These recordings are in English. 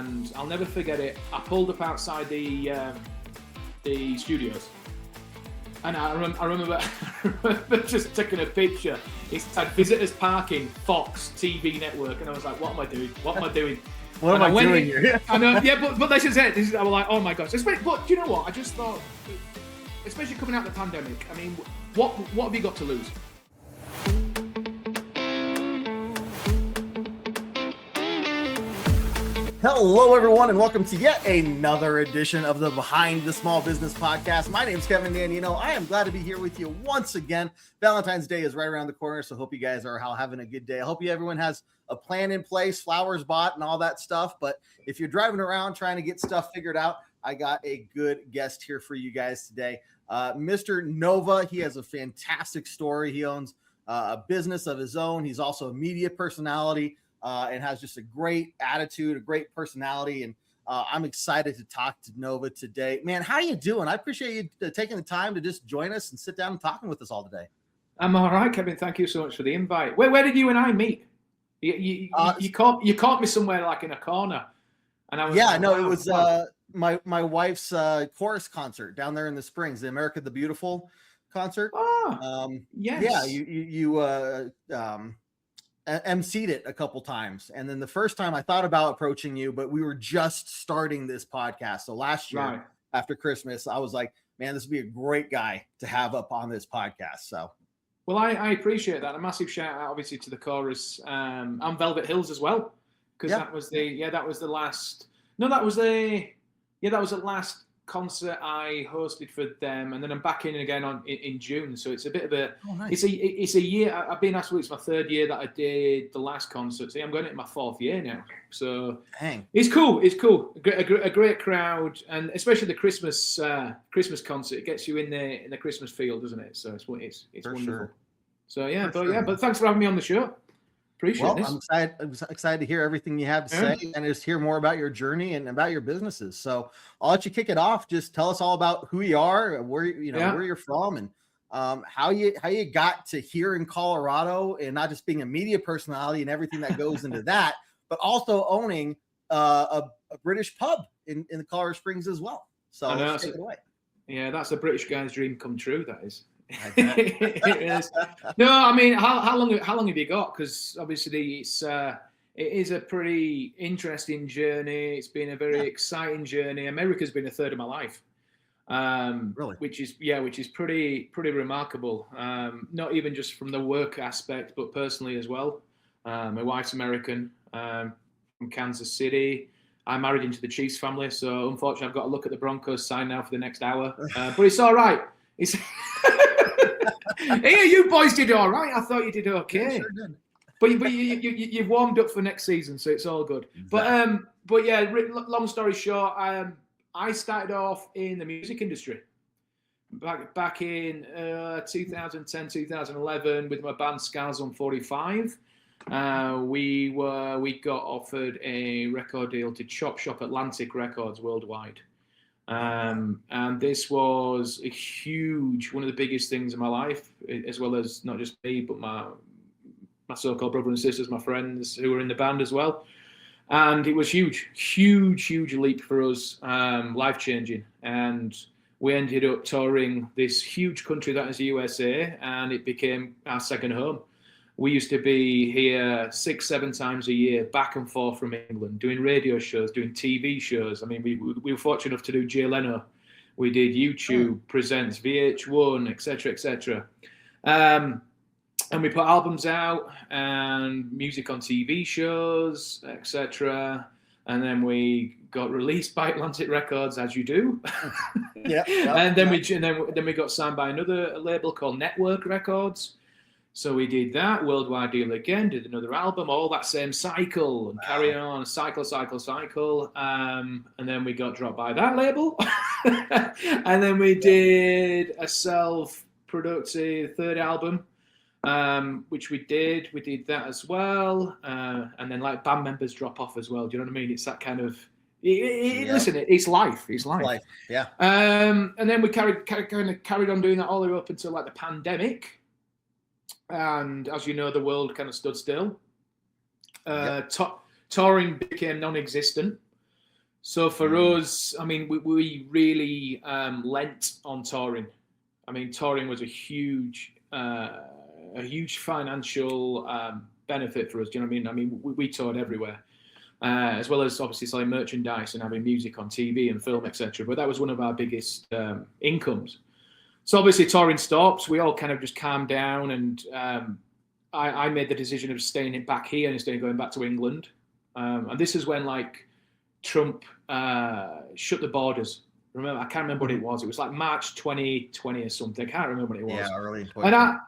and I'll never forget it. I pulled up outside the studios, and I remember just taking a picture. It said visitors parking, Fox TV network, and I was like, "What am I doing? What am I doing? What am I doing here?" I know, yeah, but this is it. I was like, "Oh my gosh!" But do you know what? I just thought, especially coming out of the pandemic. I mean, what have you got to lose? Hello, everyone, and welcome to yet another edition of the Behind the Small Business Podcast. My name's Kevin Danino. I am glad to be here with you once again. Valentine's Day is right around the corner, so hope you guys are all having a good day. I hope everyone has a plan in place, flowers bought, and all that stuff. But if you're driving around trying to get stuff figured out, I got a good guest here for you guys today. Mr. Nova, he has a fantastic story. He owns a business of his own. He's also a media personality. And has just a great attitude, a great personality. And I'm excited to talk to Nova today. Man, how you doing? I appreciate you taking the time to just join us and sit down and talking with us all today. I'm all right, Kevin. Thank you so much for the invite. Where did you and I meet? You caught me somewhere like in a corner. And I was it was my wife's chorus concert down there in the Springs, the America the Beautiful concert. Yes. Yeah, you emceed it a couple times, and then the first time I thought about approaching you, but we were just starting this podcast. So last year, after Christmas, I was like, man, this would be a great guy to have up on this podcast. So, well, I appreciate that. A massive shout out, obviously, to the chorus and Velvet Hills as well, because that was the last concert I hosted for them, and then I'm back in again in June. So it's a bit of a it's a year. I've been asked. It's my third year that I did the last concert. See, I'm going into my fourth year now. So it's cool. It's cool. A great crowd, and especially the Christmas concert. It gets you in the Christmas feel, doesn't it? So it's wonderful. Sure. So but thanks for having me on the show. Appreciate this. I'm excited to hear everything you have to say and just hear more about your journey and about your businesses. So I'll let you kick it off. Just tell us all about who you are, where you're from, and how you got to here in Colorado, and not just being a media personality and everything that goes into that, but also owning a British pub in the Colorado Springs as well. So take it away. Yeah, that's a British guy's dream come true. That is. It is. No, I mean, how long have you got? Because obviously it is a pretty interesting journey. It's been a very exciting journey. America's been a third of my life, really, which is pretty remarkable. Not even just from the work aspect, but personally as well. My wife's American, from Kansas City. I'm married into the Chiefs family, so unfortunately I've got to look at the Broncos sign now for the next hour. But it's all right. It's hey, you boys did all right. I thought you did okay. Yeah, sure did. But you've warmed up for next season, so it's all good. Exactly. But yeah, long story short, I started off in the music industry back in 2010, 2011 with my band Scars on 45. We got offered a record deal to Chop Shop Atlantic Records worldwide. And this was one of the biggest things in my life, as well as not just me, but my so-called brother and sisters, my friends who were in the band as well. And it was huge leap for us, life-changing. And we ended up touring this huge country that is the USA, and it became our second home. We used to be here 6-7 times a year, back and forth from England, doing radio shows, doing TV shows. I mean, we were fortunate enough to do Jay Leno. We did YouTube, Presents, VH1, etc. And we put albums out and music on TV shows, etc. And then we got released by Atlantic Records, as you do. And then we got signed by another label called Network Records. So we did that worldwide deal again, did another album, all that same cycle, and carry on, cycle. And then we got dropped by that label. And then we did a self-productive third album, which we did that as well. And then like band members drop off as well. Do you know what I mean? It's that kind of, listen, it's life. It's life. Yeah. And then we carried on doing that all the way up until like the pandemic. And as you know, the world kind of stood still. Touring became non-existent. So for us, I mean, we really lent on touring. I mean, touring was a huge financial benefit for us. Do you know what I mean? I mean, we toured everywhere, as well as obviously selling merchandise and having music on TV and film, etc. But that was one of our biggest incomes. So obviously touring stops. We all kind of just calmed down, and I made the decision of staying back here instead of going back to England. And this is when like Trump shut the borders. Remember, I can't remember what it was. It was like March 2020 or something. I can't remember what it was. Yeah, early. And I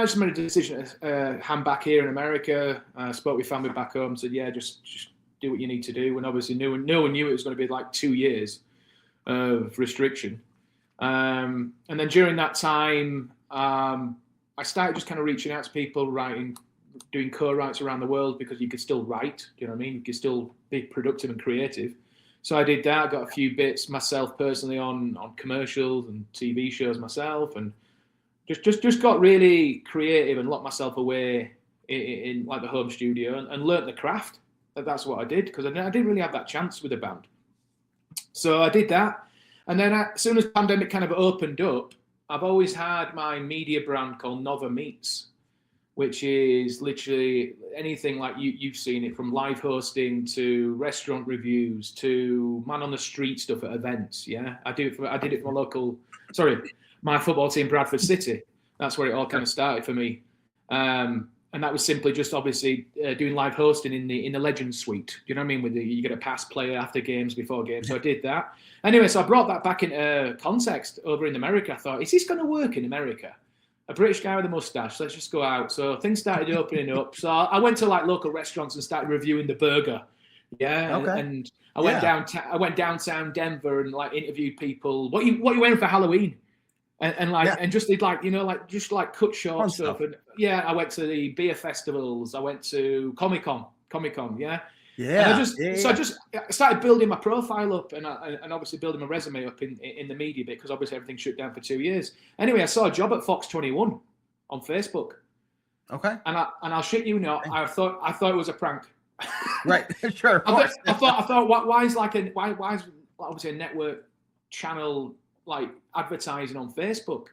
just made a decision to hand back here in America. Spoke with family back home. Said, yeah, just do what you need to do. And obviously, no one knew it was going to be like 2 years of restriction. And then during that time, I started just kind of reaching out to people, doing co-writes around the world, because you could still write. Do you know what I mean? You could still be productive and creative. So I did that. I got a few bits myself personally on commercials and TV shows myself, and just got really creative and locked myself away in like the home studio and learnt the craft. That's what I did, because I didn't really have that chance with a band. So I did that. And then as soon as the pandemic kind of opened up, I've always had my media brand called Nova Meets, which is literally anything like you've seen it, from live hosting to restaurant reviews to man on the street stuff at events. Yeah, I did it for my football team, Bradford City. That's where it all kind of started for me. And that was simply just obviously doing live hosting in the Legends Suite. Do you know what I mean? You get a pass player after games, before games. So I did that. Anyway, so I brought that back into context over in America. I thought, is this going to work in America? A British guy with a mustache, let's just go out. So things started opening up. So I went to like local restaurants and started reviewing the burger. Yeah. Okay. And I went downtown Denver and like interviewed people. What you wearing for Halloween? And just did like, just like cut short stuff. And yeah, I went to the beer festivals. I went to Comic-Con. Yeah. Yeah. So I just started building my profile up and obviously building my resume up in the media bit, because obviously everything shut down for 2 years. Anyway, I saw a job at Fox 21 on Facebook. Okay. And I'll shit you not, I thought it was a prank. Right. Sure. I thought why is obviously a network channel like advertising on Facebook?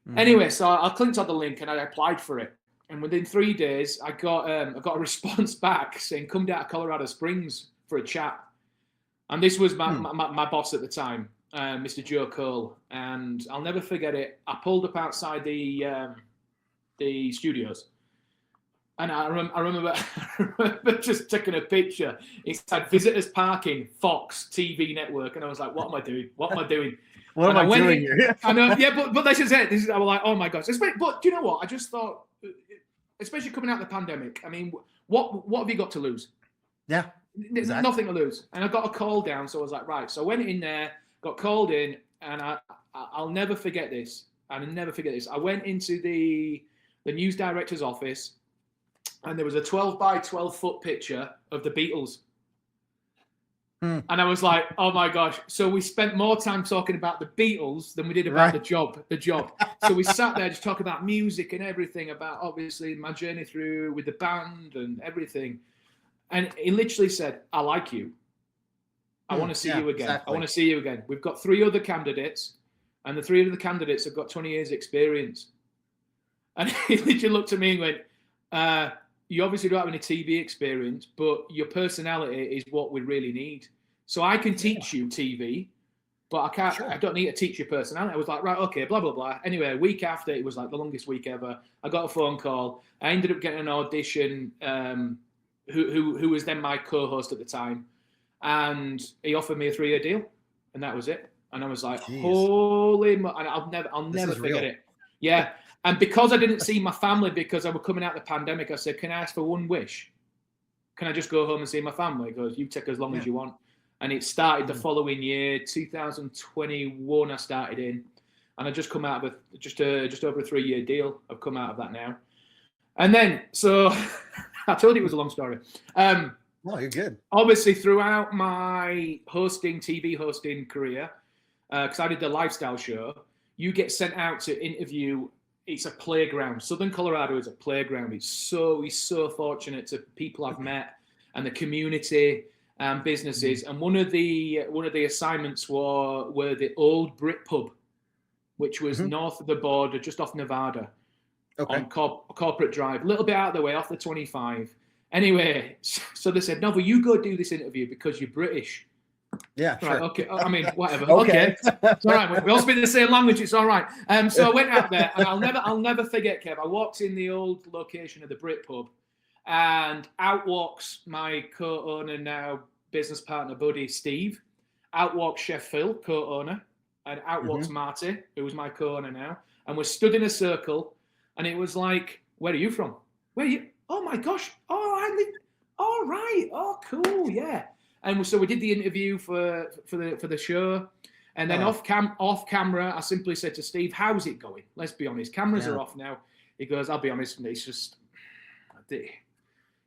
Mm-hmm. Anyway, so I clicked on the link and I applied for it. And within 3 days, I got a response back saying, come down to Colorado Springs for a chat. And this was my boss at the time, Mr. Joe Cole. And I'll never forget it. I pulled up outside the studios. And I remember just taking a picture. It said, visitors parking, Fox TV network. And I was like, what am I doing? What am I doing? What am I doing here? I know, yeah, but this is it. I was like, oh my gosh. But do you know what? I just thought, especially coming out of the pandemic, I mean, what have you got to lose? Yeah, exactly. Nothing to lose. And I got a call down, so I was like, right. So I went in there, got called in, and I'll never forget this. I went into the news director's office, and there was a 12 by 12 foot picture of the Beatles. And I was like, oh my gosh. So we spent more time talking about the Beatles than we did about the job. So we sat there just talking about music and everything, about obviously my journey through with the band and everything. And he literally said, I like you. I want to see you again. Exactly. I want to see you again. We've got 3 other candidates, and the 3 other candidates have got 20 years experience. And he literally looked at me and went, you obviously don't have any TV experience, but your personality is what we really need. So I can teach you TV, but I can't. Sure. I don't need to teach you personality. I was like, right, okay, blah blah blah. Anyway, a week after, it was like the longest week ever. I got a phone call. I ended up getting an audition. Who was then my co-host at the time, and he offered me a 3-year deal, and that was it. And I was like, holy, and I'll never forget it. Yeah. And because I didn't see my family because I was coming out of the pandemic, I said, can I ask for one wish? Can I just go home and see my family? He goes, you take as long as you want. And it started the following year, 2021, I started in. And I just come out of just over a 3-year deal. I've come out of that now. And then, so I told you it was a long story. Well, you're good. Obviously, throughout my TV hosting career, because I did the lifestyle show, you get sent out to interview. It's a playground. Southern Colorado is a playground. We're so fortunate to people I've met and the community. businesses, and one of the assignments were the old Brit Pub, which was north of the border, just off Nevada, on Corporate Drive, a little bit out of the way, off the 25. Anyway, so they said, "No, but you go do this interview because you're British." Yeah, right, sure. Okay. I mean, whatever. Okay, it's all right. We all speak the same language. It's all right. So I went out there, and I'll never forget, Kev. I walked in the old location of the Brit Pub, and out walks my co-owner, now business partner buddy Steve. Out walks Chef Phil, co-owner, and out walks Marty, who was my co-owner now. And we're stood in a circle, and it was like, "Where are you from? Where are you? Oh my gosh! Oh, I live. All right. Oh, cool. Yeah." And so we did the interview for the show, and then off camera, I simply said to Steve, "How's it going? Let's be honest. Cameras are off now." He goes, "I'll be honest, it's just,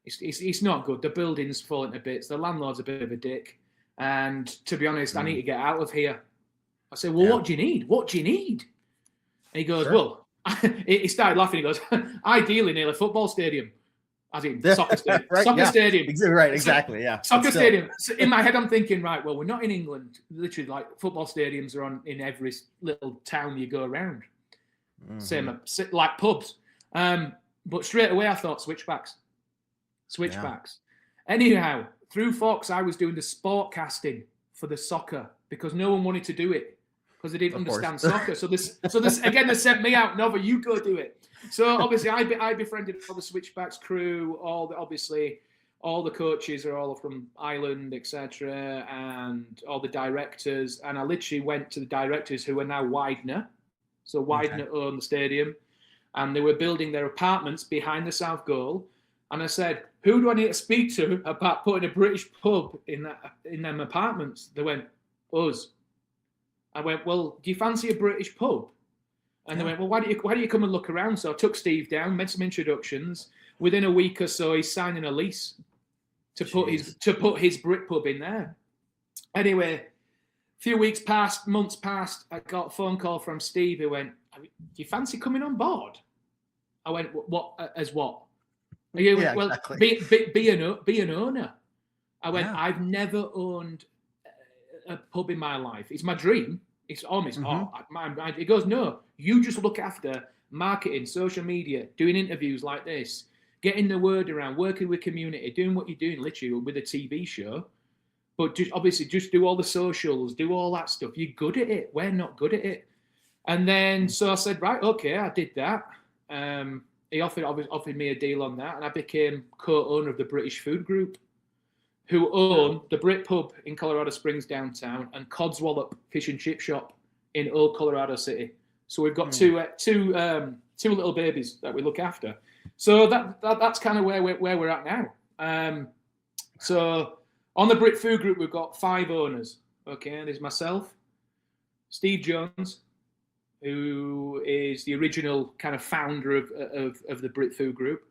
it's not good. The building's falling to bits. The landlord's a bit of a dick, and to be honest, I need to get out of here." I said, "Well, what do you need? What do you need?" And he goes, "Well," he started laughing. He goes, "Ideally near a football stadium." As in soccer stadium. Right, soccer stadium. Right, exactly, yeah. Soccer stadium. So in my head, I'm thinking, right, well, we're not in England. Literally, like, football stadiums are in every little town you go around. Same, like pubs. But straight away, I thought switchbacks. Anyhow, through Fox, I was doing the sport casting for the soccer because no one wanted to do it because they didn't understand soccer. So this again, they sent me out. "No, but you go do it." So obviously, I befriended all the Switchbacks crew. All the coaches are all from Ireland, etc., and all the directors. And I literally went to the directors who are now Widener. So Widener owned the stadium, and they were building their apartments behind the South Goal. And I said, "Who do I need to speak to about putting a British pub in them apartments?" They went, "Us." I went, "Well, do you fancy a British pub?" And they went, "Well, why do you come and look around?" So I took Steve down, made some introductions. Within a week or so, he's signing a lease to put his Brit pub in there. Anyway, a few weeks passed, months passed. I got a phone call from Steve who went, "Do you fancy coming on board?" I went, "What? As what?" He went, "Well, exactly. be an owner." I went, "I've never owned a pub in my life. It's my dream. It's almost He goes, "No, you just look after marketing, social media, doing interviews like this, getting the word around, working with community, doing what you're doing literally with a TV show. But just do all the socials, do all that stuff. You're good at it. We're not good at it." And then so I said, "Right, okay," I did that. He offered me a deal on that, and I became co-owner of the British Food Group, who own the Brit Pub in Colorado Springs downtown and Codswallop Fish and Chip Shop in Old Colorado City. So we've got two little babies that we look after. So that's kind of where we're at now. So on the Brit Food Group, we've got 5 owners. Okay, and there's myself, Steve Jones, who is the original kind of founder of the Brit Food Group.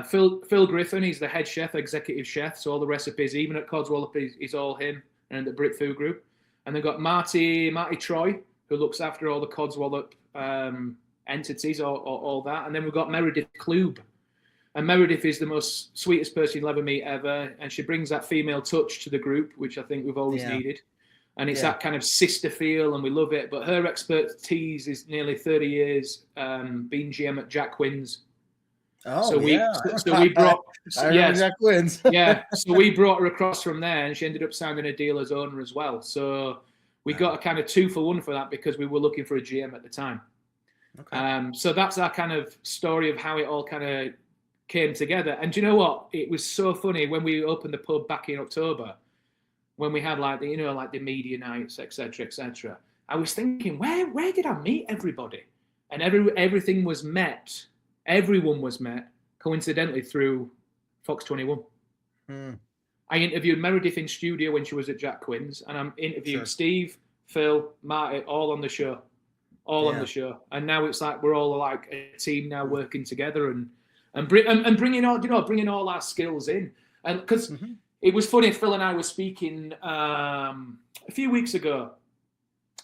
Phil Griffin, he's the head chef, executive chef, so all the recipes, even at Codswallop, is all him and the Brit Food Group. And they've got Marty Troy, who looks after all the Codswallop entities, all that. And then we've got Meredith Klube. And Meredith is the most sweetest person you'll ever meet ever. And she brings that female touch to the group, which I think we've always needed. And it's that kind of sister feel, and we love it. But her expertise is nearly 30 years being GM at Jack Quinn's. So we brought Jack Quinn's. So we brought her across from there, and she ended up signing a deal as owner as well. So we got a kind of 2-for-1 for that because we were looking for a GM at the time. So that's our kind of story of how it all kind of came together. And do you know what? It was so funny when we opened the pub back in October, when we had like the media nights, etc. I was thinking, where did I meet everybody? And everything was met. Everyone was met coincidentally through Fox 21. I interviewed Meredith in studio when she was at Jack Quinn's, and I'm interviewing Steve, Phil, Marty, all on the show. On the show. And now it's like we're all like a team now working together and bringing all our skills in. And because it was funny, Phil and I were speaking a few weeks ago.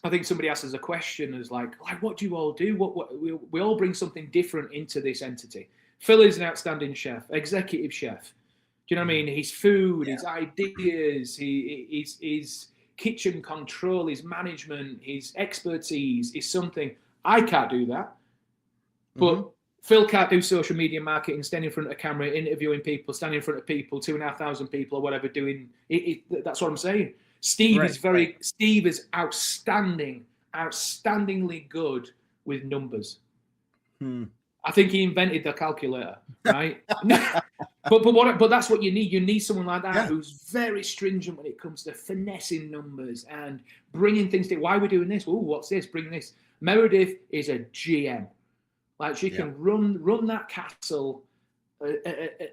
I think somebody asked us a question as like what do you all do? What we all bring something different into this entity. Phil is an outstanding chef, executive chef, Do you know what I mean? His food, his ideas, his kitchen control, his management, his expertise is something I can't do that. But Phil can't do social media marketing, stand in front of a camera, interviewing people, standing in front of people, 2,500 people or whatever, doing it. That's what I'm saying. Steve is outstandingly good with numbers. I think he invented the calculator, right? but that's what you need. You need someone like that who's very stringent when it comes to finessing numbers and bringing things to why we're doing this. Oh, what's this? Bring this. Meredith is a GM. Like she can run that castle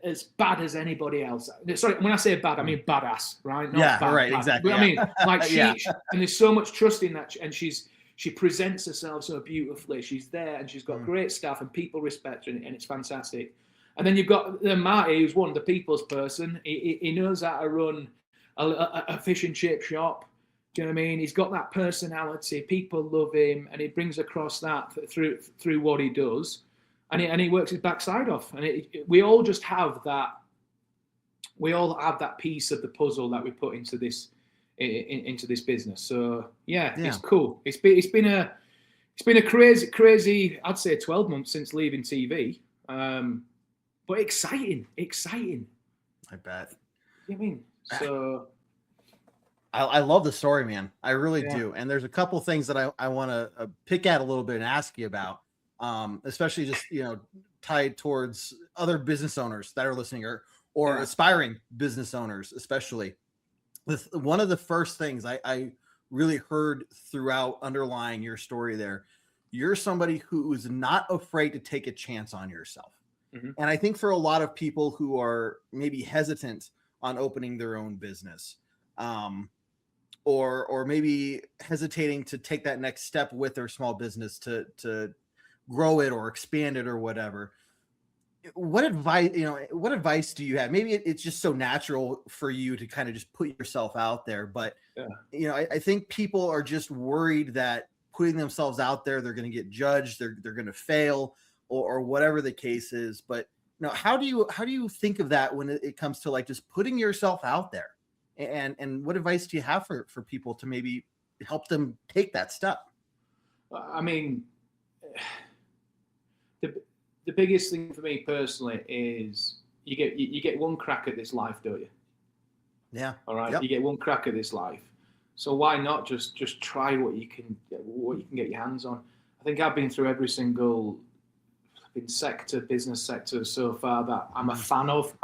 as bad as anybody else. Sorry, when I say bad, I mean badass, right? Not bad, exactly. But I mean, like she and there's so much trust in that, and she presents herself so beautifully. She's there, and she's got great staff, and people respect her, and it's fantastic. And then you've got Marty, who's one, the people's person. He knows how to run a fish and chip shop. Do you know what I mean? He's got that personality. People love him, and he brings across that through what he does, and he works his backside off. And we all just have that. We all have that piece of the puzzle that we put into this business. So it's cool. It's been a crazy. I'd say 12 months since leaving TV, but exciting. I bet. You know what I mean? So. I love the story, man. I really do. And there's a couple things that I want to pick at a little bit and ask you about, especially just, tied towards other business owners that are listening or aspiring business owners, especially. With one of the first things I really heard throughout underlying your story there, you're somebody who is not afraid to take a chance on yourself. And I think for a lot of people who are maybe hesitant on opening their own business, or maybe hesitating to take that next step with their small business to grow it or expand it or whatever. What advice do you have? Maybe it's just so natural for you to kind of just put yourself out there, but I think people are just worried that putting themselves out there, they're going to get judged, they're going to fail, or whatever the case is. But how do you think of that when it comes to like just putting yourself out there? And what advice do you have for people to maybe help them take that step? I mean, the biggest thing for me personally is you get one crack at this life, don't you? Yeah. All right. Yep. You get one crack at this life, so why not just try what you can get your hands on? I think I've been through every single business sector so far that I'm a fan of.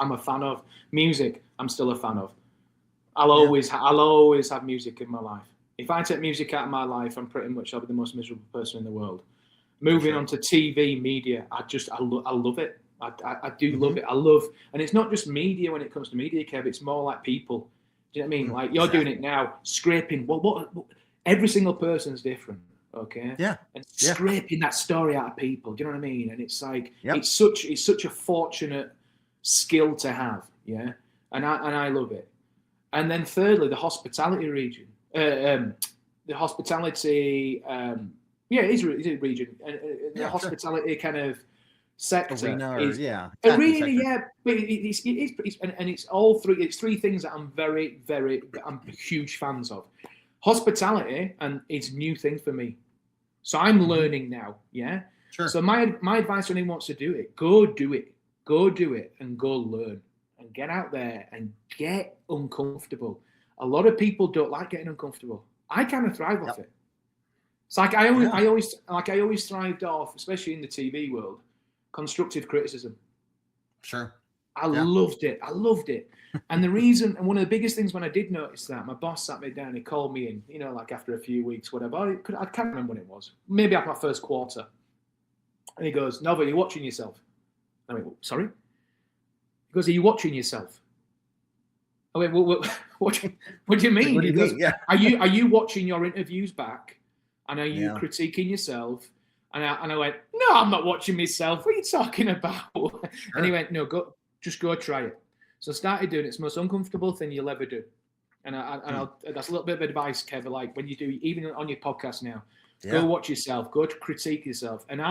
Music, I'm still a fan of. I'll always have music in my life. If I take music out of my life, I'll be the most miserable person in the world. Moving on to TV, media, I love it. I do love it. I love, and it's not just media when it comes to media, Kev. It's more like people. Do you know what I mean? Like you're doing it now, scraping. What? Every single person's different. Okay. Yeah. And scraping that story out of people. Do you know what I mean? And it's like it's such a fortunate skill to have. Yeah. And I love it. And then thirdly, the hospitality region. The hospitality, it is a region. And the hospitality kind of sector arena, but it's all three. It's three things that I'm I'm huge fans of. Hospitality, and it's a new thing for me. So I'm learning now. Yeah. Sure. So my advice to anyone who wants to do it, go do it, and go learn. And get out there and get uncomfortable. A lot of people don't like getting uncomfortable. I kind of thrive off it. It's like I always thrived off, especially in the TV world, constructive criticism. Sure. I loved it. And the reason, and one of the biggest things when I did notice that, my boss sat me down, he called me in, like after a few weeks, whatever. I can't remember when it was. Maybe after my first quarter. And he goes, "Nova, you're watching yourself." I went, "Sorry?" He goes, "Are you watching yourself?" I went, what do you mean? What do you mean? Yeah. Are you watching your interviews back? And are you critiquing yourself? And I went, "No, I'm not watching myself. What are you talking about?" Sure. And he went, "No, just go try it." So I started doing it. It's the most uncomfortable thing you'll ever do. And that's a little bit of advice, Kevin, like when you do, even on your podcast now, go watch yourself, go to critique yourself. And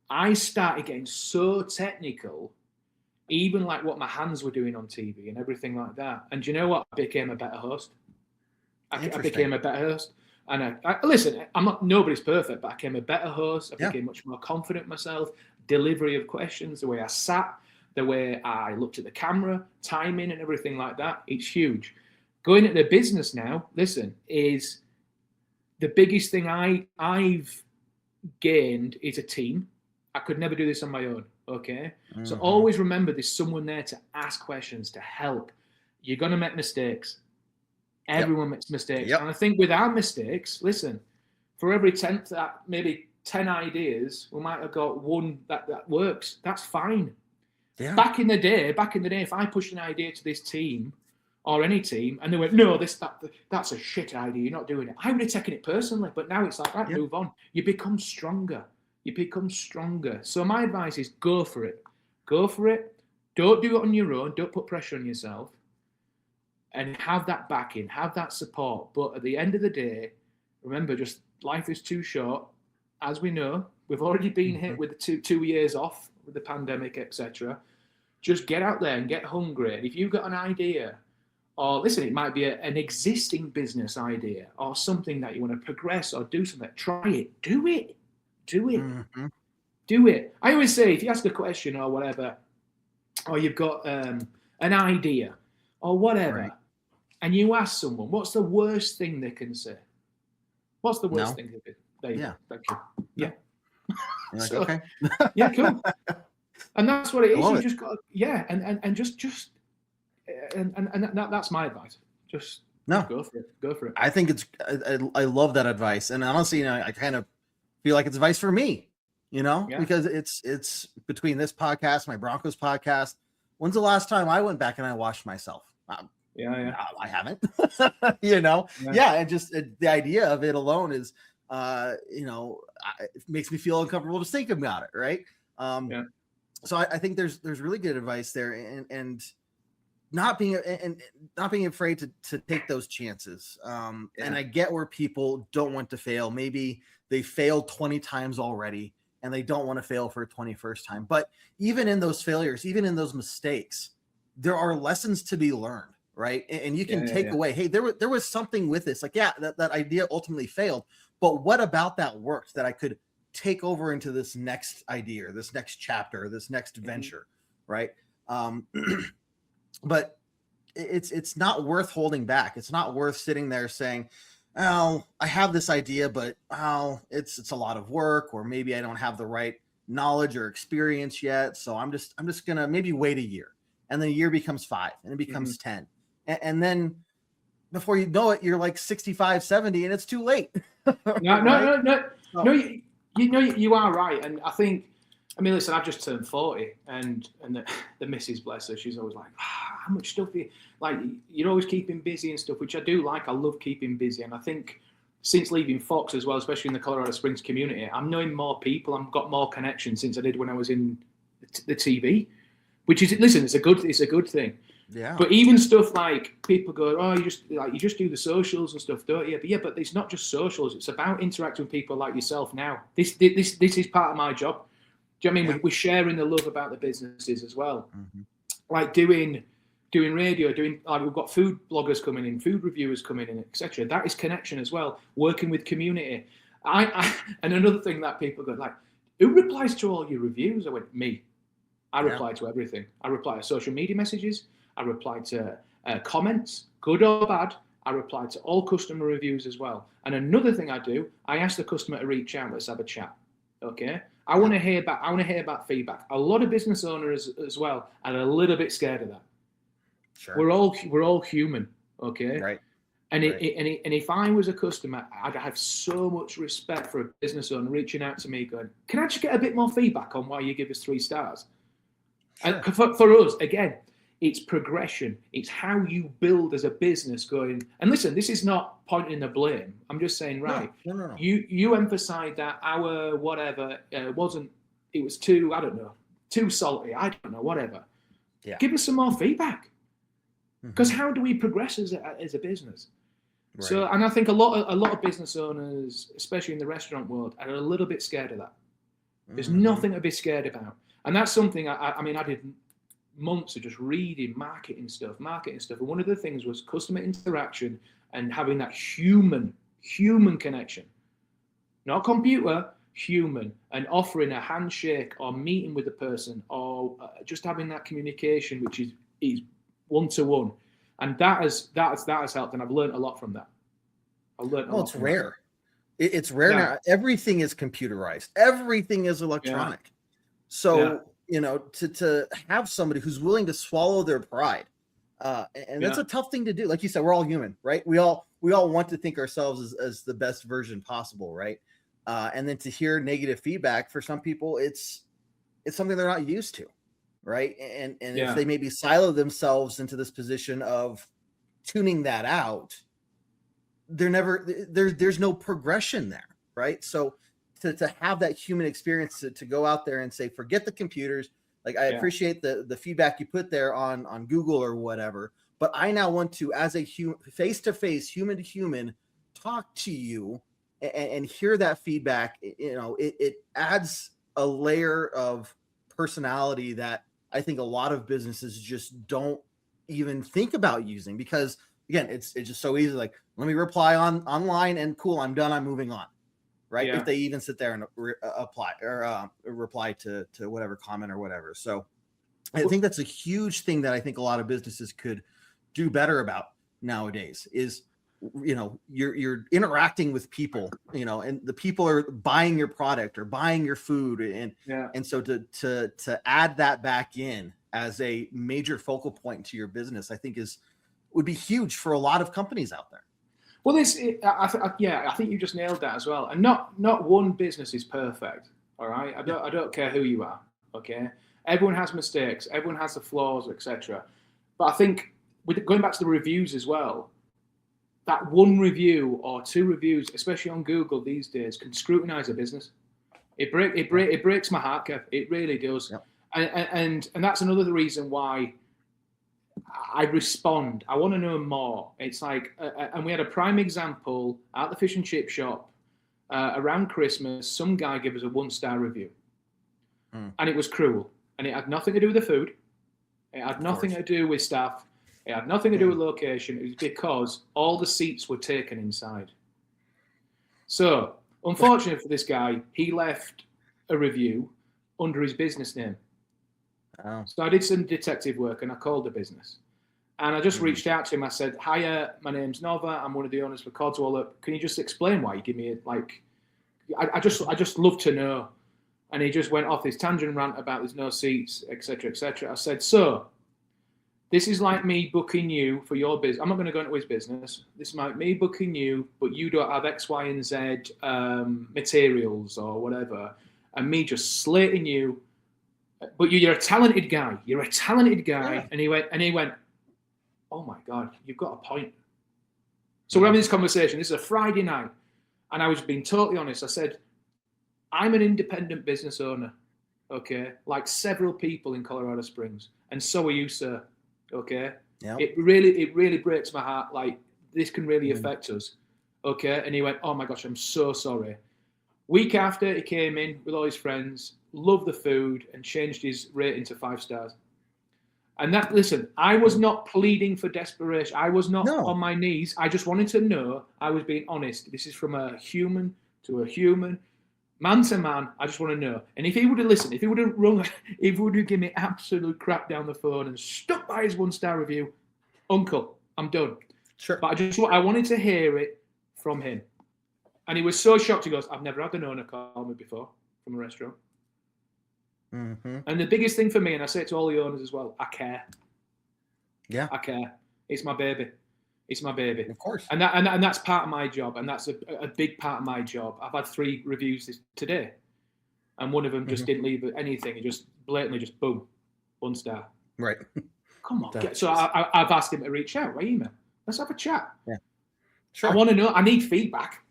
I started getting so technical even like what my hands were doing on TV and everything like that. And do you know what? I became a better host. I became a better host. And listen, nobody's perfect, but I became a better host. I became much more confident myself. Delivery of questions, the way I sat, the way I looked at the camera, timing and everything like that. It's huge. Going into business now, listen, is the biggest thing I've gained is a team. I could never do this on my own. Okay. Mm-hmm. So always remember there's someone there to ask questions, to help. You're going to make mistakes. Everyone makes mistakes. And I think with our mistakes, listen, for every 10 ideas, we might have got one that works. That's fine. Yeah. Back in the day, if I pushed an idea to this team or any team and they went, no, that's a shit idea, you're not doing it, I would have taken it personally. But now it's like, right, move on. You become stronger. So my advice is go for it. Don't do it on your own. Don't put pressure on yourself. And have that backing, have that support. But at the end of the day, remember, just life is too short. As we know, we've already been hit with the two years off with the pandemic, etc. Just get out there and get hungry. And if you've got an idea, or listen, it might be an existing business idea or something that you want to progress or do something, try it. Do it. Do it. I always say, if you ask a question or whatever, or you've got an idea or whatever, and you ask someone, what's the worst thing they can say? What's the worst thing they can say? Thank you. Yeah. Like, okay. Yeah, cool. And that's what it is. You just got and that's my advice. Just go for it. I think I love that advice. And honestly, I kind of feel like it's advice for me, because it's between this podcast, my Broncos podcast. When's the last time I went back and I washed myself? I haven't. And just the idea of it alone is, it makes me feel uncomfortable to think about it, right? So I think there's really good advice there, and not being afraid to take those chances. And I get where people don't want to fail. Maybe they failed 20 times already, and they don't want to fail for a 21st time. But even in those failures, even in those mistakes, there are lessons to be learned. Right. And you can take away, hey, there was something with this, like, that idea ultimately failed, but what about that worked that I could take over into this next idea, this next chapter, this next venture. Right. But it's not worth holding back. It's not worth sitting there saying, oh, I have this idea, but it's a lot of work, or maybe I don't have the right knowledge or experience yet. So I'm just going to maybe wait a year, and then a year becomes 5 and it becomes 10. And then before you know it, you're like 65, 70, and it's too late. No, you are right. And listen, I've just turned 40, and the missus, bless her, she's always like, how much stuff you're always keeping busy and stuff, which I do like. I love keeping busy. And I think since leaving Fox as well, especially in the Colorado Springs community, I'm knowing more people. I've got more connections since I did when I was in the TV, which is, listen, it's a good thing. Yeah. But even stuff like people go, oh, you just do the socials and stuff, don't you? But it's not just socials. It's about interacting with people like yourself now. This is part of my job. Do you know what I mean? We're sharing the love about the businesses as well. Like doing radio, we've got food bloggers coming in, food reviewers coming in, etc. That is connection as well. Working with community. And another thing that people go like, who replies to all your reviews? I went, me. I reply to everything. I reply to social media messages. I reply to comments, good or bad. I reply to all customer reviews as well. And another thing I do, I ask the customer to reach out. Let's have a chat. Okay. I want to hear about feedback. A lot of business owners as well are a little bit scared of that. Sure. We're all human. Okay. Right. And if I was a customer, I'd have so much respect for a business owner reaching out to me going, can I just get a bit more feedback on why you give us 3 stars? Sure. And for us, again, it's progression. It's how you build as a business going. And listen, this is not pointing the blame. I'm just saying, right, no. You emphasized that our whatever it was too, I don't know, too salty. I don't know, whatever. Yeah. Give us some more feedback. Because how do we progress as a business? Right. So, and I think a lot of business owners, especially in the restaurant world, are a little bit scared of that. There's nothing to be scared about. And that's something I didn't months of just reading marketing stuff. And one of the things was customer interaction and having that human connection, not computer, human, and offering a handshake or meeting with the person or just having that communication, which is one-to-one. And that has helped. And I've learned a lot from that. It's rare. It's rare now. Everything is computerized. Everything is electronic. Yeah. So, to have somebody who's willing to swallow their pride, and that's a tough thing to do. Like you said, we're all human, right? We all want to think ourselves as the best version possible, right? And then to hear negative feedback, for some people, it's something they're not used to, right? And if they maybe silo themselves into this position of tuning that out, there's no progression there, right? So to have that human experience to go out there and say, forget the computers. Like, I appreciate the feedback you put there on Google or whatever, but I now want to, as a face-to-face, human to human, talk to you and hear that feedback. It adds a layer of personality that I think a lot of businesses just don't even think about using, because again, it's just so easy. Like, let me reply online and cool, I'm done, I'm moving on. Right. If they even sit there and apply or reply to whatever comment or whatever. So I think that's a huge thing that I think a lot of businesses could do better about nowadays is, you're interacting with people, and the people are buying your product or buying your food. And so to add that back in as a major focal point to your business, I think would be huge for a lot of companies out there. Well, I think you just nailed that as well. And not one business is perfect. All right, I don't care who you are. Okay, everyone has mistakes, everyone has the flaws, etc. But I think going back to the reviews as well, that one review or two reviews, especially on Google these days, can scrutinize a business. It breaks my heart, Kev. It really does. Yep. And that's another reason why I respond. I want to know more. It's like, and we had a prime example at the fish and chip shop around Christmas. Some guy gave us a 1-star review, and it was cruel. And it had nothing to do with the food. It had nothing to do with staff. It had nothing to do with location. It was because all the seats were taken inside. So, unfortunately for this guy, he left a review under his business name. Oh. So I did some detective work and I called the business. And I just reached out to him. I said, "Hiya, my name's Nova. I'm one of the owners for Codswallop. Can you just explain why you give me I just love to know." And he just went off this tangent rant about there's no seats, etc., etc. I said, "So this is like me booking you for your business. I'm not going to go into his business. This is like me booking you, but you don't have X, Y, and Z materials or whatever, and me just slating you. But you're a talented guy. You're a talented guy." Yeah. And he went, "Oh my God, you've got a point." So we're having this conversation. This is a Friday night. And I was being totally honest. I said, "I'm an independent business owner, okay? Like several people in Colorado Springs. And so are you, sir, okay? Yep. It really breaks my heart. Like, this can really affect us, okay?" And he went, "Oh my gosh, I'm so sorry." Week after, he came in with all his friends, loved the food, and changed his rating to 5 stars. And listen, I was not pleading for desperation. I was not on my knees. I just wanted to know. I was being honest. This is from a human to a human, man to man. I just want to know. And if he would have listened, if he would have rung, if he would have given me absolute crap down the phone and stuck by his 1-star review, uncle, I'm done. Sure. But I wanted to hear it from him. And he was so shocked. He goes, "I've never had an owner call me before from a restaurant." Mm-hmm. And the biggest thing for me, and I say it to all the owners as well, I care. Yeah, I care. It's my baby. It's my baby. Of course. And that's part of my job, and that's a big part of my job. I've had 3 reviews today, and one of them just didn't leave anything. He just blatantly just boom, 1 star. Right. Come on. So I've asked him to reach out by email. Let's have a chat. Yeah. Sure. I want to know. I need feedback.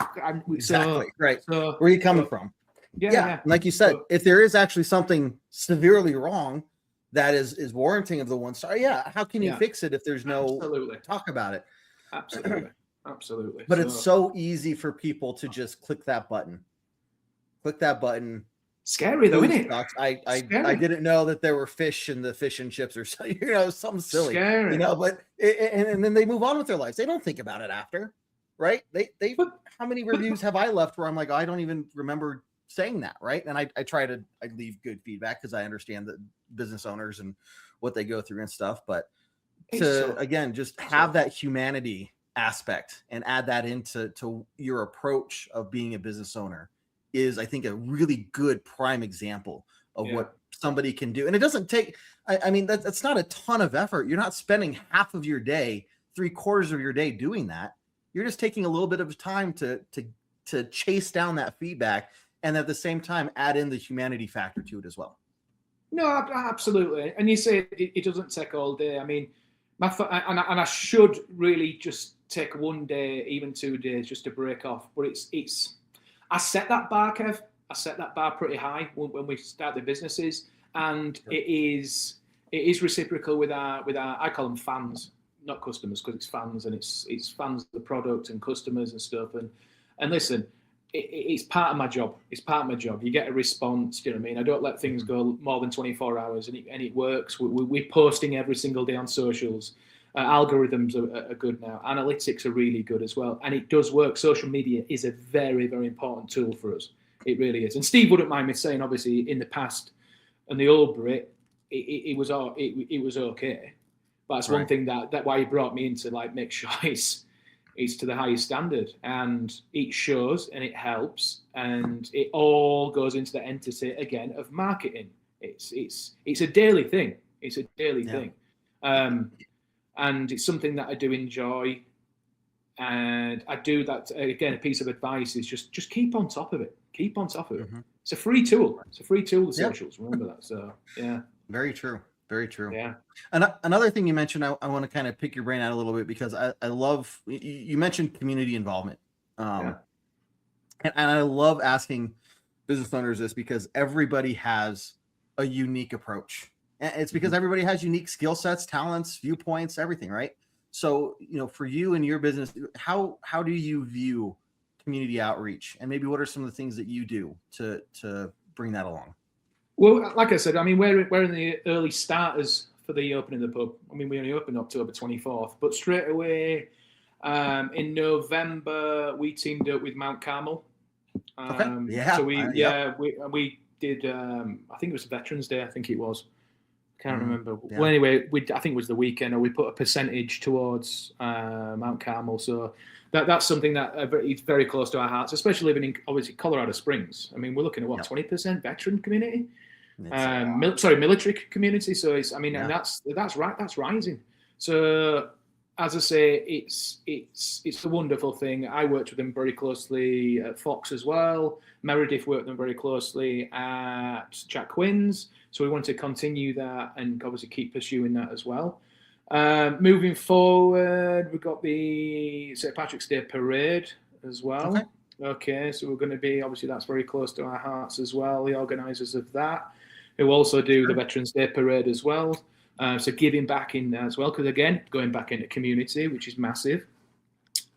Exactly. Right. So, where are you coming from? Yeah. Like you said, if there is actually something severely wrong that is warranting of the 1 star, how can you fix it if there's no talk about it? Absolutely. But it's so easy for people to just click that button, Scary though, Food isn't it? sucks. I Scary. didn't know that there were fish in the fish and chips or something, something silly, Scary. but and then they move on with their lives. They don't think about it after, right? They But, how many but reviews have I left where I'm like, oh, I don't even remember saying that, right? And I leave good feedback because I understand that business owners and what they go through and stuff, but again, just have that humanity aspect and add that into your approach of being a business owner is, I think, a really good prime example of what somebody can do. And it doesn't take, I mean, that's not a ton of effort. You're not spending half of your day, 3/4 of your day doing that. You're just taking a little bit of time to chase down that feedback and at the same time add in the humanity factor to it as well. No, absolutely. And you say it doesn't take all day. I mean, and I should really just take one day, even 2 days, just to break off. But it's I set that bar, Kev. I set that bar pretty high when we start the businesses, and it is reciprocal with our I call them fans, not customers, because it's fans, and it's fans of the product and customers and stuff. And listen, it's part of my job. It's part of my job. You get a response. Do you know what I mean? I don't let things go more than 24 hours, and it works. We're posting every single day on socials. Algorithms are good now. Analytics are really good as well, and it does work. Social media is a very, very important tool for us. It really is. And Steve wouldn't mind me saying, obviously, in the past, and the old Brit, it was okay. But that's one thing that why he brought me in to like make sure it's to the highest standard, and it shows and it helps, and it all goes into the entity again of marketing. It's a daily thing. It's a daily thing. And it's something that I do enjoy, and I do that again. A piece of advice is just keep on top of it. Keep on top of it. It's a free tool. It's a free tool. The socials. Remember that. So yeah. Very true. Very true. Yeah. And another thing you mentioned, I want to kind of pick your brain out a little bit because I love you mentioned community involvement, and I love asking business owners this because everybody has a unique approach. It's because everybody has unique skill sets, talents, viewpoints, everything, right? So, for you and your business, how do you view community outreach, and maybe what are some of the things that you do to bring that along? Well, like I said, I mean, we're in the early starters for the opening of the pub. I mean, we only opened October 24th, but straight away in November we teamed up with Mount Carmel. So we did. I think it was Veterans Day. I think it was. Can't remember. Yeah. Well, anyway, I think it was the weekend, or we put a percentage towards Mount Carmel. So that's something that it's very close to our hearts, especially living in obviously Colorado Springs. I mean, we're looking at 20% veteran community, military community. So and that's right. That's rising. So as I say, it's a wonderful thing. I worked with them very closely at Fox as well. Meredith worked with them very closely at Jack Quinn's. So we want to continue that and obviously keep pursuing that as well. Moving forward, we've got the St. Patrick's Day Parade as well. Okay, so we're going to be, obviously that's very close to our hearts as well, the organisers of that, who also do the Veterans Day Parade as well. So giving back in as well, because again, going back into community, which is massive.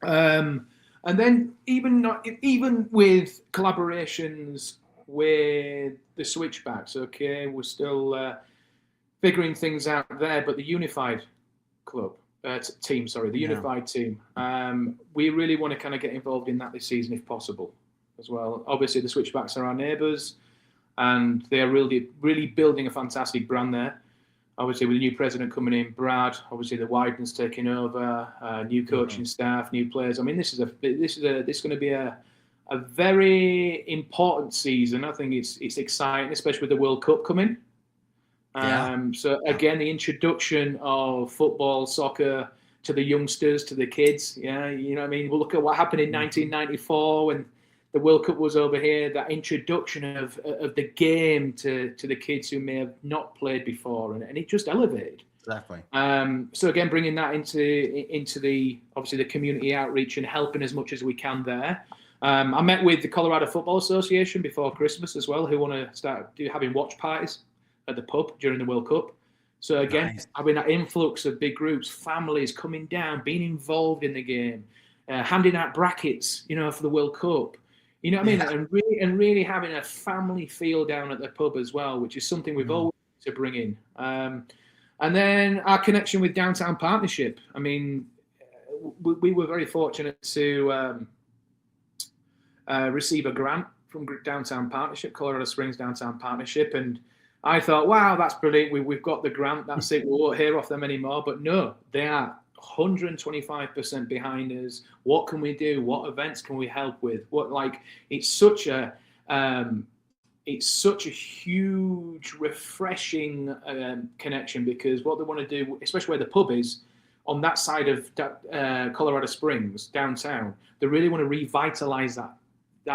And then even with collaborations with the Switchbacks, okay, we're still figuring things out there, but the Unified team, we really want to kind of get involved in that this season if possible as well. Obviously, the Switchbacks are our neighbours, and they are really, really building a fantastic brand there. Obviously, with the new president coming in, Brad, obviously the Wyden's taking over, new coaching staff, new players. I mean, this is going to be a very important season. I think it's exciting, especially with the World Cup coming. So again, the introduction of football, soccer to the youngsters, to the kids. Yeah, you know what I mean? We'll look at what happened in 1994 when the World Cup was over here. That introduction of the game to the kids who may have not played before, and it just elevated. Exactly. So again, bringing that into the obviously the community outreach and helping as much as we can there. I met with the Colorado Football Association before Christmas as well, who want to start having watch parties at the pub during the World Cup. So again, having that influx of big groups, families coming down, being involved in the game, handing out brackets, for the World Cup. You know what I mean? And really having a family feel down at the pub as well, which is something we've always to bring in. And then our connection with Downtown Partnership. I mean, we were very fortunate to receive a grant from Downtown Partnership, Colorado Springs Downtown Partnership, and I thought, wow, that's brilliant. We've got the grant. That's it. We won't hear off them anymore. But no, they are 125% behind us. What can we do? What events can we help with? It's such a huge, refreshing connection, because what they want to do, especially where the pub is, on that side of Colorado Springs, downtown, they really want to revitalize that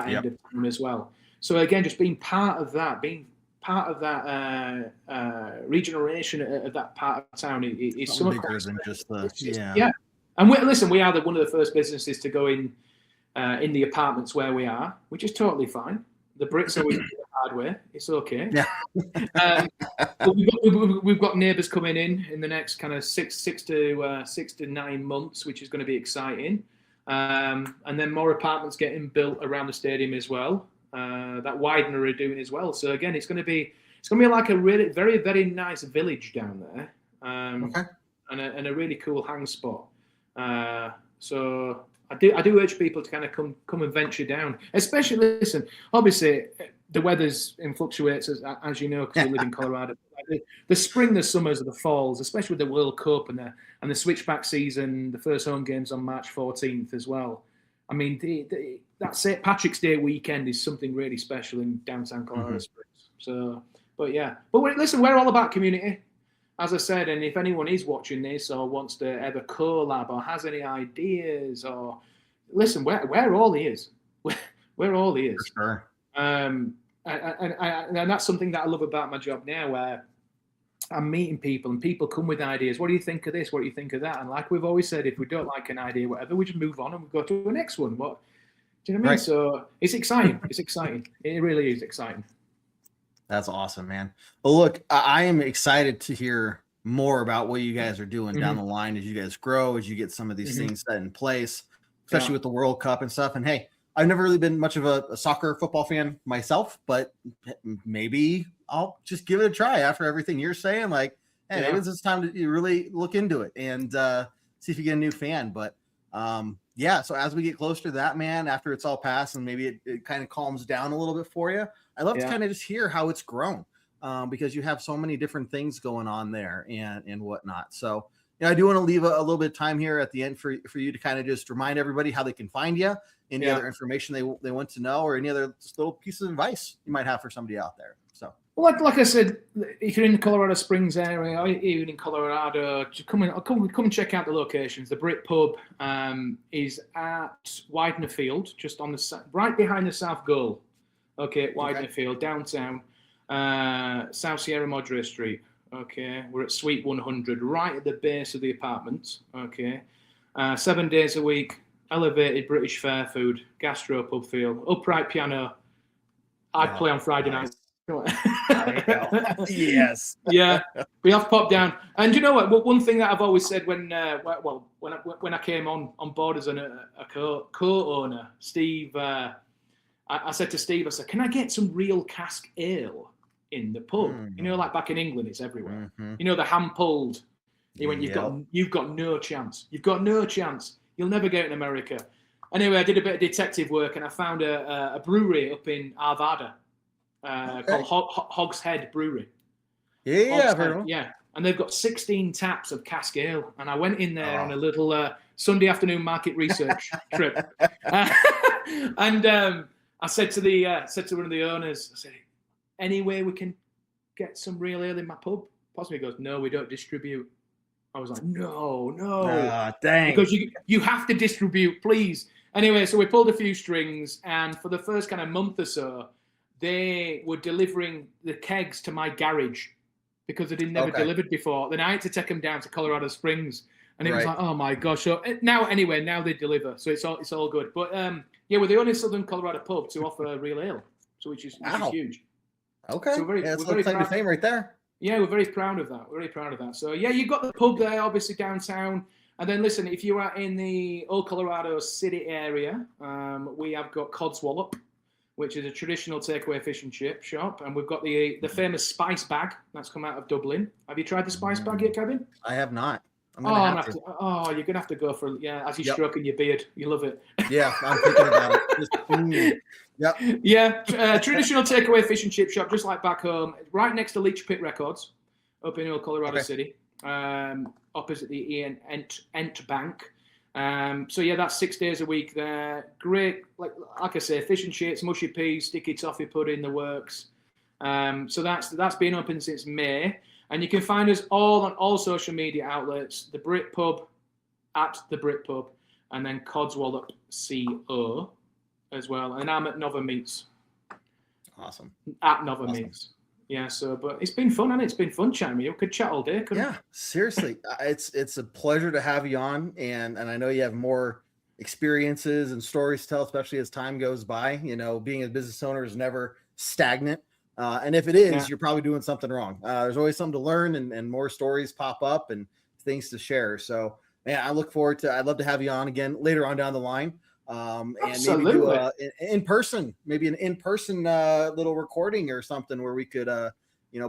end of town as well. So again, just being part of that regeneration of that part of town is so bigger than just And we are one of the first businesses to go in the apartments where we are, which is totally fine. The Brits always do the hard way. It's okay. Yeah. But we've got neighbours coming in the next kind of 6 to 9 months, which is going to be exciting. And then more apartments getting built around the stadium as well. That Widener are doing as well. So again, it's going to be like a really very, very nice village down there, and a really cool hang spot. So I do urge people to kind of come and venture down. Especially, listen, obviously the weather's fluctuates as you know, because we live in Colorado. The spring, the summers, the falls, especially with the World Cup and the switchback season, the first home games on March 14th as well. I mean, that St. Patrick's Day weekend is something really special in downtown Colorado Springs. So, listen, we're all about community, as I said. And if anyone is watching this or wants to ever collab or has any ideas, or listen, we're all ears. We're all ears. For sure. And that's something that I love about my job now, where I'm meeting people and people come with ideas. What do you think of this? What do you think of that? And like we've always said, if we don't like an idea, whatever, we just move on and we go to the next one. What do you know what I mean? So it's exciting. It's exciting. It really is exciting. That's awesome, man. Well, look, I am excited to hear more about what you guys are doing down the line as you guys grow, as you get some of these things set in place, especially with the World Cup and stuff. And hey, I've never really been much of a soccer football fan myself, but maybe I'll just give it a try after everything you're saying. Like, hey, maybe it's time to really look into it and see if you get a new fan. But so as we get closer to that, man, after it's all passed and maybe it kind of calms down a little bit for you, I'd love to kind of just hear how it's grown, because you have so many different things going on there and whatnot. So I do want to leave a little bit of time here at the end for you to kind of just remind everybody how they can find you, any other information they want to know, or any other just little pieces of advice you might have for somebody out there. So, well, like I said, if you're in the Colorado Springs area, or even in Colorado, just come and check out the locations. The Brit Pub is at Widener Field, just on right behind the South Goal. Okay, Widener Field, downtown, South Sierra Madre Street. Okay, we're at Suite 100, right at the base of the apartment. Okay, 7 days a week, elevated British fare food, gastro pub feel, upright piano. I'd play on Friday night. Yes. Yeah, we have popped down. And you know what? One thing that I've always said when I came on board as a co-owner, Steve, I said to Steve, I said, can I get some real cask ale in the pub? You know, like back in England, it's everywhere. You know, the hand pulled. He went, you've got no chance. You've got no chance. You'll never get in America. Anyway, I did a bit of detective work and I found a brewery up in Arvada called Hog's Head Brewery. Yeah. And they've got 16 taps of cask ale. And I went in there on a little Sunday afternoon market research trip. And I said to one of the owners, I said, any way we can get some real ale in my pub? Possibly. He goes, no, we don't distribute. I was like, no. Dang. Because you have to distribute, please. Anyway, so we pulled a few strings, and for the first kind of month or so, they were delivering the kegs to my garage because they didn't never delivered before. Then I had to take them down to Colorado Springs, and it was like, oh my gosh. So now they deliver, so it's all good. But we're the only Southern Colorado pub to offer real ale, so which is huge. Okay, so that's a claim to fame right there. Yeah, we're very proud of that. So yeah, you've got the pub there, obviously downtown. And then listen, if you are in the Old Colorado City area, we have got Codswallop. which is a traditional takeaway fish and chip shop, and we've got the famous spice bag that's come out of Dublin. Have you tried the spice bag yet, Kevin? I have not. You're gonna have to go for as you're stroking your beard. You love it. Yeah, I'm thinking about it. Yep. Yeah, traditional takeaway fish and chip shop, just like back home, right next to Leech Pit Records, up in Old Colorado City, opposite the Ent Bank. So yeah, that's 6 days a week there. Great, like I say, fish and chips, mushy peas, sticky toffee pudding, the works. So that's been open since May. And you can find us all on all social media outlets, the Brit Pub, at the Brit Pub, and then Codswallop CO as well. And I'm at Nova Meats. Awesome. At Nova Meats. Yeah, but it's been fun, and it's been fun chatting with you. We could chat all day, couldn't we? Yeah, seriously. It's a pleasure to have you on, and I know you have more experiences and stories to tell, especially as time goes by. You know, being a business owner is never stagnant. And if it is, you're probably doing something wrong. There's always something to learn and more stories pop up and things to share. So, man, I look forward to, I'd love to have you on again later on down the line. And maybe do an in-person little recording or something where we could,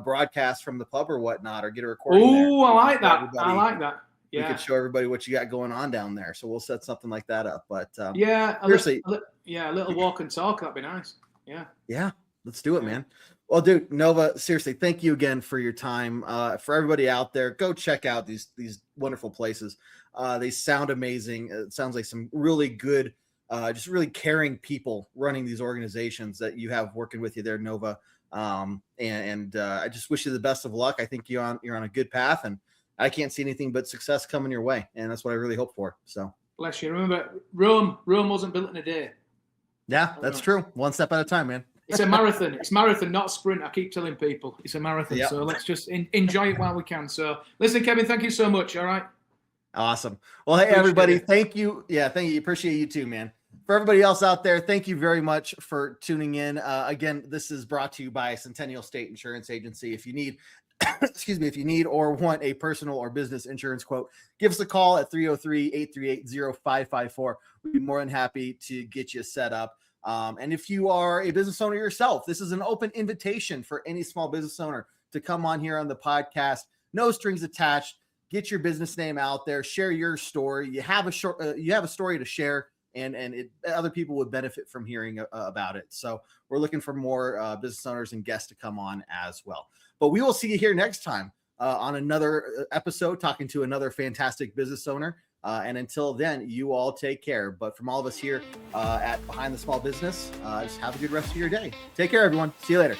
broadcast from the pub or whatnot, or get a recording. Oh, I like that. I like that. Yeah. We could show everybody what you got going on down there. So we'll set something like that up. But a little walk and talk. That'd be nice. Yeah. Yeah. Let's do it, man. Well, dude, Nova, seriously, thank you again for your time. For everybody out there, go check out these wonderful places. They sound amazing. It sounds like some really good, just really caring people running these organizations that you have working with you there, Nova. I just wish you the best of luck. I think you're on a good path, and I can't see anything but success coming your way. And that's what I really hope for. So bless you. Remember, Rome wasn't built in a day. Yeah, that's true. One step at a time, man. It's a marathon. It's marathon, not a sprint. I keep telling people it's a marathon. Yep. So let's just enjoy it while we can. So listen, Kevin, thank you so much. All right. Awesome. Well, hey, everybody. Thank you. Yeah. Thank you. Appreciate you too, man. For everybody else out there, thank you very much for tuning in. Again, this is brought to you by Centennial State Insurance Agency. If you need, if you need or want a personal or business insurance quote, give us a call at 303-838-0554. We'd be more than happy to get you set up. And if you are a business owner yourself, this is an open invitation for any small business owner to come on here on the podcast. No strings attached. Get your business name out there. Share your story. You have a story to share, and other people would benefit from hearing about it. So we're looking for more business owners and guests to come on as well. But we will see you here next time on another episode, talking to another fantastic business owner. And until then, you all take care. But from all of us here at Behind the Small Business, just have a good rest of your day. Take care, everyone. See you later.